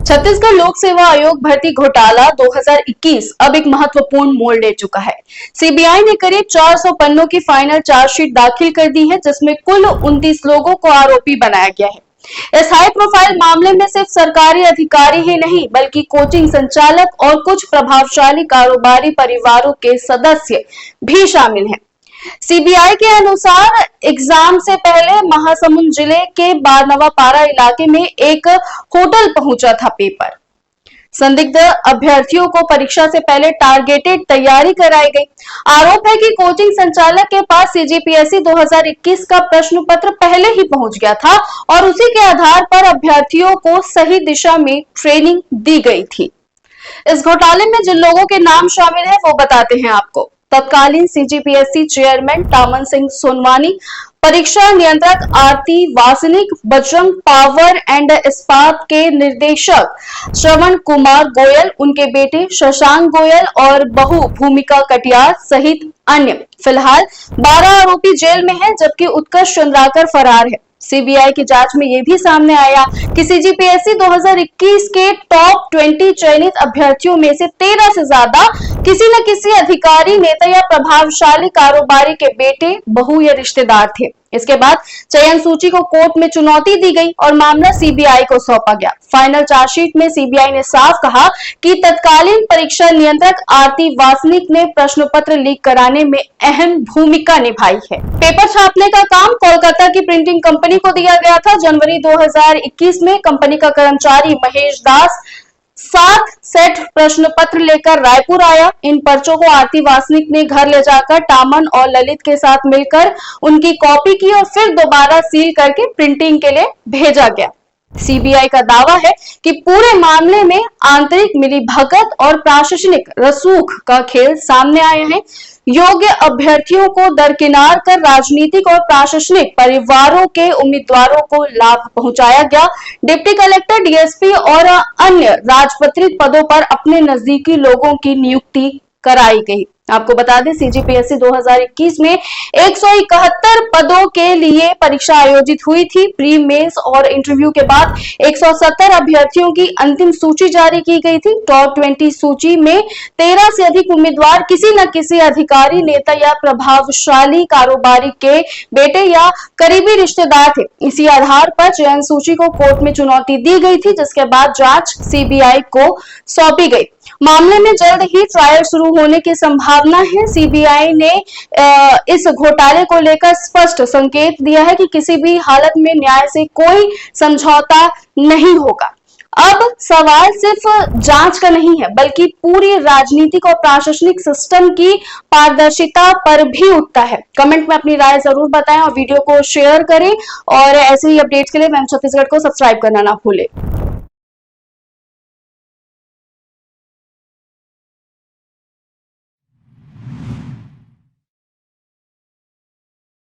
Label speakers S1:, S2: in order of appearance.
S1: छत्तीसगढ़ लोक सेवा आयोग भर्ती घोटाला 2021 अब एक महत्वपूर्ण मोड़ ले चुका है। सीबीआई ने करीब 400 पन्नों की फाइनल चार्जशीट दाखिल कर दी है, जिसमें कुल 29 लोगों को आरोपी बनाया गया है। इस हाई प्रोफाइल मामले में सिर्फ सरकारी अधिकारी ही नहीं, बल्कि कोचिंग संचालक और कुछ प्रभावशाली कारोबारी परिवारों के सदस्य भी शामिल हैं। सीबीआई के अनुसार एग्जाम से पहले महासमुंद जिले के बारनवापारा इलाके में एक होटल पहुंचा था पेपर। संदिग्ध अभ्यर्थियों को परीक्षा से पहले टारगेटेड तैयारी कराई गई। आरोप है कि कोचिंग संचालक के पास सीजीपीएससी 2021 का प्रश्न पत्र पहले ही पहुंच गया था और उसी के आधार पर अभ्यर्थियों को सही दिशा में ट्रेनिंग दी गई थी। इस घोटाले में जिन लोगों के नाम शामिल है वो बताते हैं आपको। तत्कालीन सीजीपीएससी चेयरमैन टामन सिंह सोनवानी, परीक्षा नियंत्रक आरती वासनिक, बजरंग पावर एंड इस्पात के निर्देशक श्रवण कुमार गोयल, उनके बेटे शशांक गोयल और बहू भूमिका कटियार सहित अन्य। फिलहाल 12 आरोपी जेल में हैं, जबकि उत्कर्ष चंद्राकर फरार है। सीबीआई की जांच में यह भी सामने आया कि सीजीपीएससी 2021 के टॉप 20 चयनित अभ्यर्थियों में से 13 से ज्यादा किसी न किसी अधिकारी, नेता या प्रभावशाली कारोबारी के बेटे, बहू या रिश्तेदार थे। इसके बाद चयन सूची को कोर्ट में चुनौती दी गई और मामला सीबीआई को सौंपा गया। फाइनल चार्जशीट में सीबीआई ने साफ कहा कि तत्कालीन परीक्षा नियंत्रक आरती वासनिक ने प्रश्न पत्र लीक कराने में अहम भूमिका निभाई है। पेपर छापने का काम कोलकाता की प्रिंटिंग कंपनी को दिया गया था। जनवरी 2021 में कंपनी का कर्मचारी महेश दास 7 सेट प्रश्न पत्र लेकर रायपुर आया। इन पर्चों को आरती वासनिक ने घर ले जाकर टामन और ललित के साथ मिलकर उनकी कॉपी की और फिर दोबारा सील करके प्रिंटिंग के लिए भेजा गया। सीबीआई का दावा है कि पूरे मामले में आंतरिक मिलीभगत और प्रशासनिक रसूख का खेल सामने आया है। योग्य अभ्यर्थियों को दरकिनार कर राजनीतिक और प्रशासनिक परिवारों के उम्मीदवारों को लाभ पहुंचाया गया। डिप्टी कलेक्टर, डीएसपी और अन्य राजपत्रित पदों पर अपने नजदीकी लोगों की नियुक्ति कराई गई। आपको बता दें, सीजीपीएससी 2021 में 171 पदों के लिए परीक्षा आयोजित हुई थी। प्री मेंस और इंटरव्यू के बाद 170 अभ्यर्थियों की अंतिम सूची जारी की गई थी। टॉप 20 सूची में 13 से अधिक उम्मीदवार किसी न किसी अधिकारी, नेता या प्रभावशाली कारोबारी के बेटे या करीबी रिश्तेदार थे। इसी आधार पर चयन सूची को कोर्ट में चुनौती दी गई थी, जिसके बाद जांच सीबीआई को सौंपी गई। मामले में जल्द ही ट्रायल शुरू होने की संभावना है। सीबीआई ने इस घोटाले को लेकर स्पष्ट संकेत दिया है कि किसी भी हालत में न्याय से कोई समझौता नहीं होगा। अब सवाल सिर्फ जांच का नहीं है, बल्कि पूरी राजनीतिक और प्रशासनिक सिस्टम की पारदर्शिता पर भी उठता है। कमेंट में अपनी राय जरूर बताएं और वीडियो को शेयर करें। और ऐसे ही अपडेट्स के लिए मैम छत्तीसगढ़ को सब्सक्राइब करना ना भूलें।